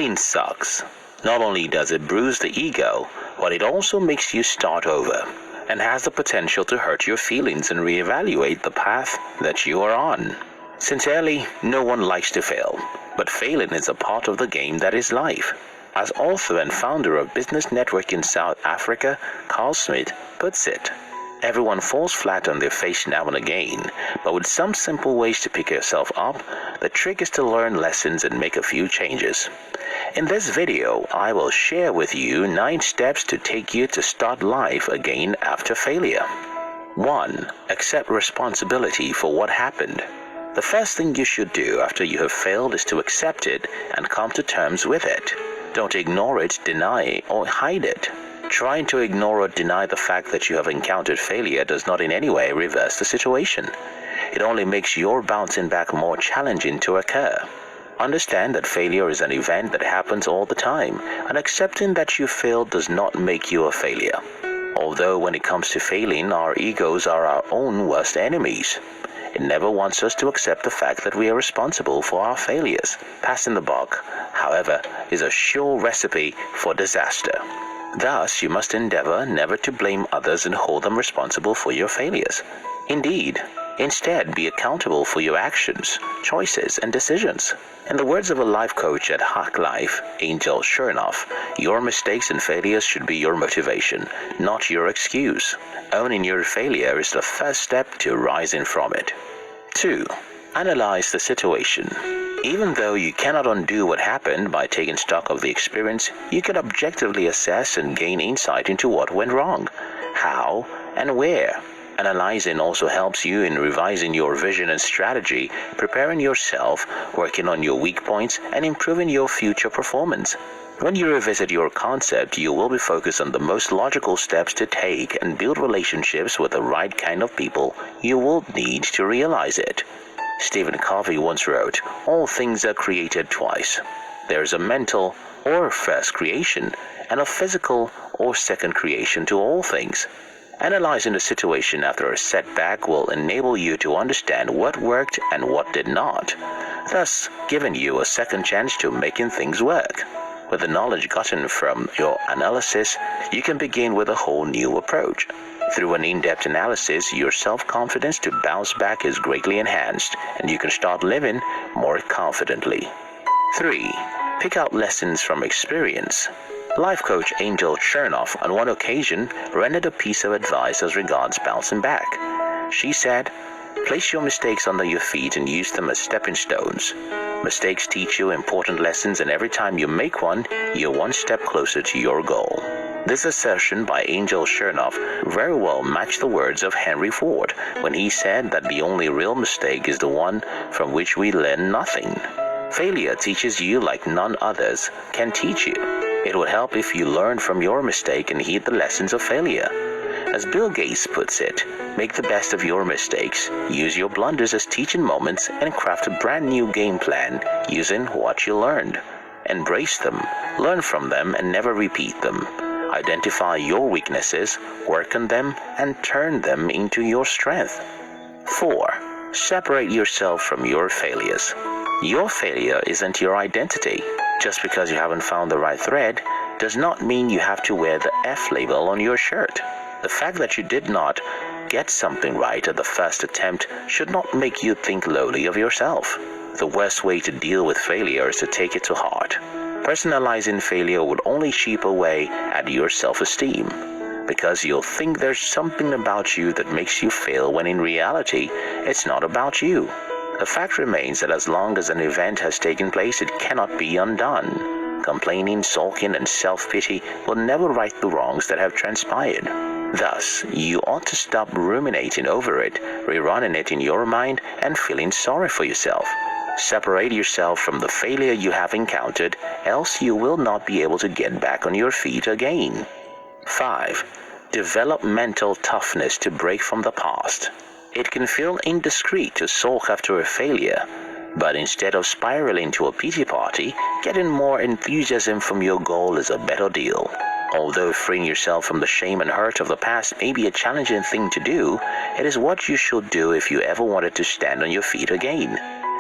Failing sucks. Not only does it bruise the ego, but it also makes you start over and has the potential to hurt your feelings and reevaluate the path that you are on. Sincerely, no one likes to fail, but failing is a part of the game that is life. As author and founder of Business Network in South Africa, Carl Smith puts it, everyone falls flat on their face now and again, but with some simple ways to pick yourself up, the trick is to learn lessons and make a few changes. In this video, I will share with you 9 steps to take you to start life again after failure. 1. Accept responsibility for what happened. The first thing you should do after you have failed is to accept it and come to terms with it. Don't ignore it, deny it, or hide it. Trying to ignore or deny the fact that you have encountered failure does not in any way reverse the situation. It only makes your bouncing back more challenging to occur. Understand that failure is an event that happens all the time, and accepting that you failed does not make you a failure. Although when it comes to failing, our egos are our own worst enemies. It never wants us to accept the fact that we are responsible for our failures. Passing the buck, however, is a sure recipe for disaster. Thus, you must endeavor never to blame others and hold them responsible for your failures. Instead, be accountable for your actions, choices, and decisions. In the words of a life coach at Hack Life, Angel Chernoff, your mistakes and failures should be your motivation, not your excuse. Owning your failure is the first step to rising from it. 2. Analyze the situation. Even though you cannot undo what happened by taking stock of the experience, you can objectively assess and gain insight into what went wrong, how, and where. Analyzing also helps you in revising your vision and strategy, preparing yourself, working on your weak points, and improving your future performance. When you revisit your concept, you will be focused on the most logical steps to take and build relationships with the right kind of people you will need to realize it. Stephen Covey once wrote, "All things are created twice. There is a mental or first creation and a physical or second creation to all things." Analyzing the situation after a setback will enable you to understand what worked and what did not, thus giving you a second chance to making things work. With the knowledge gotten from your analysis, you can begin with a whole new approach. Through an in-depth analysis, your self-confidence to bounce back is greatly enhanced, and you can start living more confidently. 3. Pick out lessons from experience. Life coach Angel Chernoff on one occasion rendered a piece of advice as regards bouncing back. She said, "Place your mistakes under your feet and use them as stepping stones. Mistakes teach you important lessons, and every time you make one, you're one step closer to your goal." This assertion by Angel Chernoff very well matched the words of Henry Ford when he said that the only real mistake is the one from which we learn nothing. Failure teaches you like none others can teach you. It would help if you learn from your mistake and heed the lessons of failure. As Bill Gates puts it, make the best of your mistakes, use your blunders as teaching moments, and craft a brand new game plan using what you learned. Embrace them, learn from them, and never repeat them. Identify your weaknesses, work on them, and turn them into your strength. 4. Separate yourself from your failures. Your failure isn't your identity. Just because you haven't found the right thread does not mean you have to wear the F label on your shirt. The fact that you did not get something right at the first attempt should not make you think lowly of yourself. The worst way to deal with failure is to take it to heart. Personalizing failure would only chip away at your self-esteem, because you'll think there's something about you that makes you fail when in reality, it's not about you. The fact remains that as long as an event has taken place, it cannot be undone. Complaining, sulking, and self-pity will never right the wrongs that have transpired. Thus, you ought to stop ruminating over it, rerunning it in your mind, and feeling sorry for yourself. Separate yourself from the failure you have encountered, else you will not be able to get back on your feet again. 5. Develop mental toughness to break from the past. It can feel indiscreet to sulk after a failure, but instead of spiraling to a pity party, getting more enthusiasm from your goal is a better deal. Although freeing yourself from the shame and hurt of the past may be a challenging thing to do, it is what you should do if you ever wanted to stand on your feet again.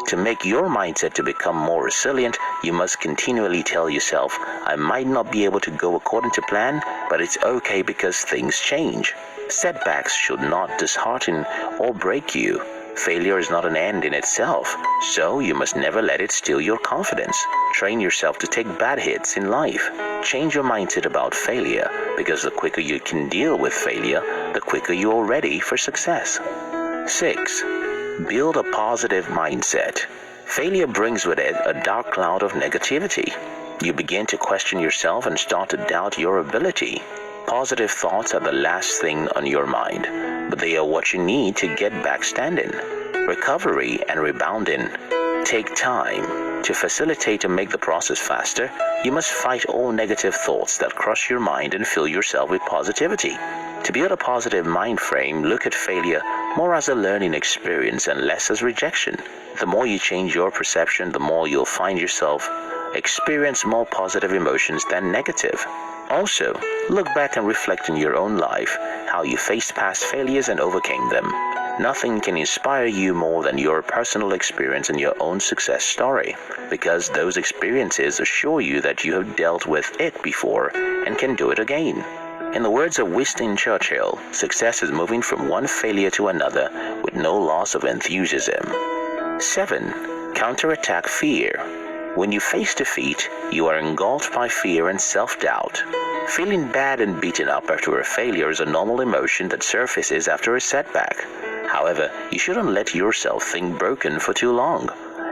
To make your mindset to become more resilient, you must continually tell yourself, I might not be able to go according to plan, but it's okay because things change. Setbacks should not dishearten or break you. Failure is not an end in itself, so you must never let it steal your confidence. Train yourself to take bad hits in life. Change your mindset about failure, because the quicker you can deal with failure, the quicker you are ready for success. 6. Build a positive mindset. Failure brings with it a dark cloud of negativity. You begin to question yourself and start to doubt your ability. Positive thoughts are the last thing on your mind, but they are what you need to get back standing. Recovery and rebounding take time. To facilitate and make the process faster, you must fight all negative thoughts that cross your mind and fill yourself with positivity. To build a positive mind frame, look at failure more as a learning experience and less as rejection. The more you change your perception, the more you'll find yourself experience more positive emotions than negative. Also, look back and reflect on your own life, how you faced past failures and overcame them. Nothing can inspire you more than your personal experience and your own success story, because those experiences assure you that you have dealt with it before and can do it again. In the words of Winston Churchill, success is moving from one failure to another with no loss of enthusiasm. 7. Counterattack fear. When you face defeat, you are engulfed by fear and self-doubt. Feeling bad and beaten up after a failure is a normal emotion that surfaces after a setback. However, you shouldn't let yourself think broken for too long,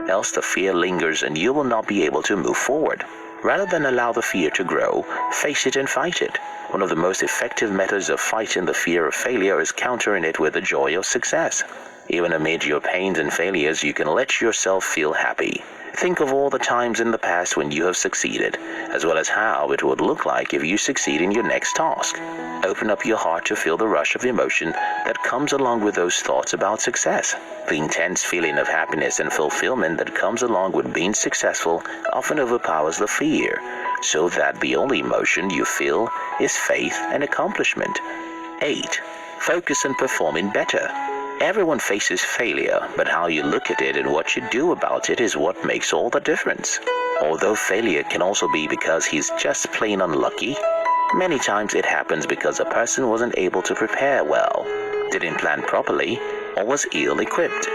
else the fear lingers and you will not be able to move forward. Rather than allow the fear to grow, face it and fight it. One of the most effective methods of fighting the fear of failure is countering it with the joy of success. Even amid your pains and failures, you can let yourself feel happy. Think of all the times in the past when you have succeeded, as well as how it would look like if you succeed in your next task. Open up your heart to feel the rush of emotion that comes along with those thoughts about success. The intense feeling of happiness and fulfillment that comes along with being successful often overpowers the fear, so that the only emotion you feel is faith and accomplishment. 8. Focus on performing better. Everyone faces failure, but how you look at it and what you do about it is what makes all the difference. Although failure can also be because he's just plain unlucky, many times it happens because a person wasn't able to prepare well, didn't plan properly, or was ill-equipped.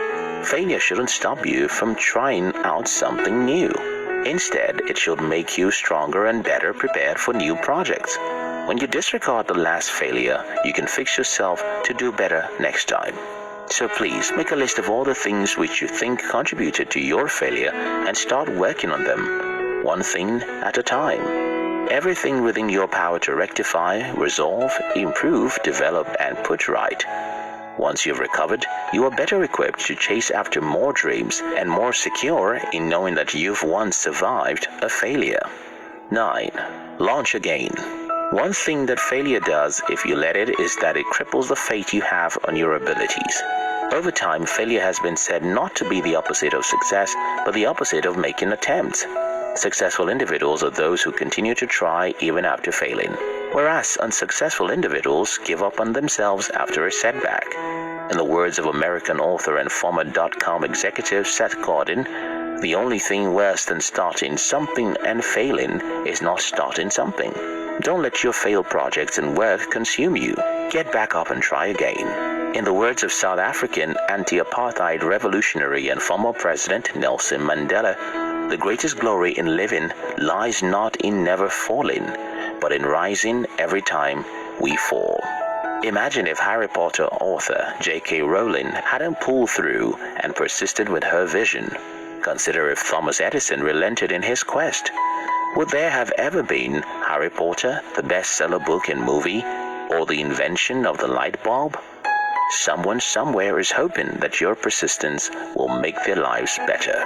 Failure shouldn't stop you from trying out something new. Instead, it should make you stronger and better prepared for new projects. When you disregard the last failure, you can fix yourself to do better next time. So please make a list of all the things which you think contributed to your failure and start working on them, one thing at a time. Everything within your power to rectify, resolve, improve, develop, and put right. Once you've recovered, you are better equipped to chase after more dreams and more secure in knowing that you've once survived a failure. 9. Launch again. One thing that failure does, if you let it, is that it cripples the faith you have on your abilities. Over time, failure has been said not to be the opposite of success, but the opposite of making attempts. Successful individuals are those who continue to try even after failing, whereas unsuccessful individuals give up on themselves after a setback. In the words of American author and former .com executive Seth Godin, the only thing worse than starting something and failing is not starting something. Don't let your failed projects and work consume you. Get back up and try again. In the words of South African anti-apartheid revolutionary and former President Nelson Mandela, the greatest glory in living lies not in never falling, but in rising every time we fall. Imagine if Harry Potter author J.K. Rowling hadn't pulled through and persisted with her vision. Consider if Thomas Edison relented in his quest. Would there have ever been Harry Potter, the bestseller book and movie, or the invention of the light bulb? Someone somewhere is hoping that your persistence will make their lives better.